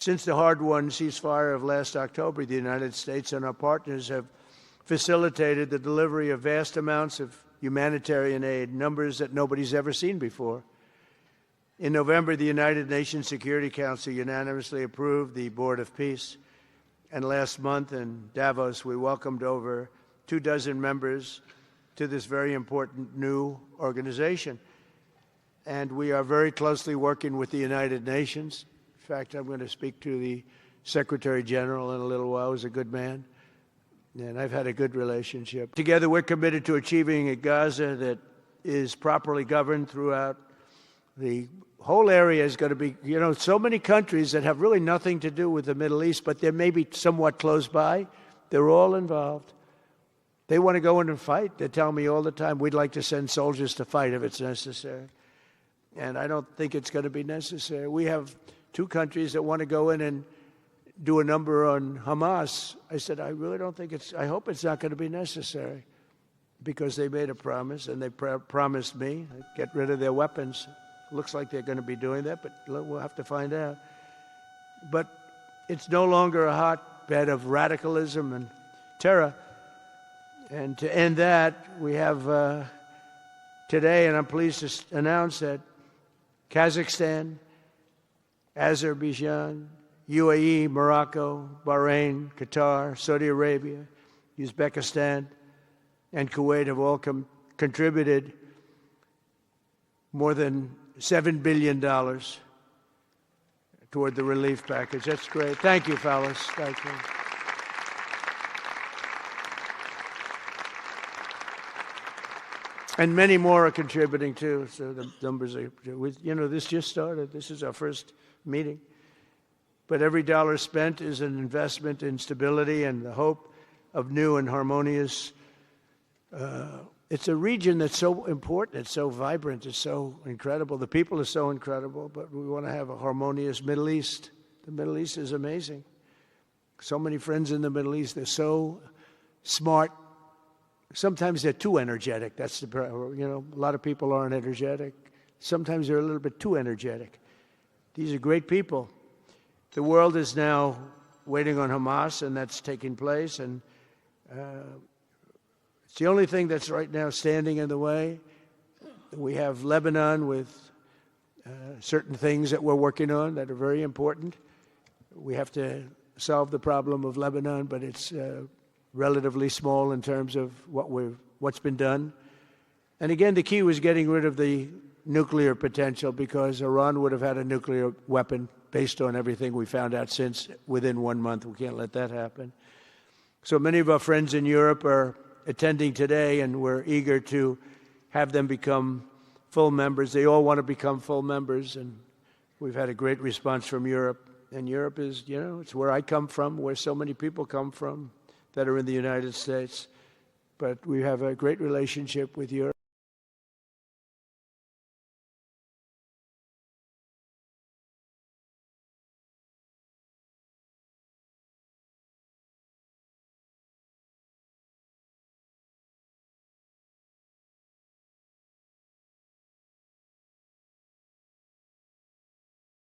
Since the hard-won ceasefire of last October, the United States and our partners have facilitated the delivery of vast amounts of humanitarian aid, numbers that nobody's ever seen before. In November, the United Nations Security Council unanimously approved the Board of Peace. And last month in Davos, we welcomed over 24 members to this very important new organization. And we are very closely working with the United Nations. In fact, I'm going to speak to the Secretary General in a little while. He's a good man, and I've had a good relationship. Together, we're committed to achieving a Gaza that is properly governed throughout. The whole area is going to be, so many countries that have really nothing to do with the Middle East, but they're maybe somewhat close by. They're all involved. They want to go in and fight. They tell me all the time, we'd like to send soldiers to fight if it's necessary. And I don't think it's going to be necessary. We have 2 countries that want to go in and do a number on Hamas. I said, I really don't think I hope it's not going to be necessary, because they made a promise, and they promised me get rid of their weapons. Looks like they're going to be doing that, but we'll have to find out. But it's no longer a hotbed of radicalism and terror. And to end that, we have today, and I'm pleased to announce that Kazakhstan, Azerbaijan, UAE, Morocco, Bahrain, Qatar, Saudi Arabia, Uzbekistan, and Kuwait have all contributed more than $7 billion toward the relief package. That's great. Thank you, fellas. Thank you. And many more are contributing, too. So the numbers are, this just started. This is our first meeting. But every dollar spent is an investment in stability and the hope of new and harmonious. It's a region that's so important. It's so vibrant. It's so incredible. The people are so incredible, but we want to have a harmonious Middle East. The Middle East is amazing. So many friends in the Middle East. They're so smart. Sometimes they're too energetic. That's the problem. A lot of people aren't energetic. Sometimes they're a little bit too energetic. These are great people. The world is now waiting on Hamas, and that's taking place. And it's the only thing that's right now standing in the way. We have Lebanon with certain things that we're working on that are very important. We have to solve the problem of Lebanon, but it's relatively small in terms of what's been done. And again, the key was getting rid of the nuclear potential, because Iran would have had a nuclear weapon based on everything we found out since within 1 month. We can't let that happen. So many of our friends in Europe are attending today, and we're eager to have them become full members. They all want to become full members, and we've had a great response from Europe. And Europe is, it's where I come from, where so many people come from that are in the United States. But we have a great relationship with Europe.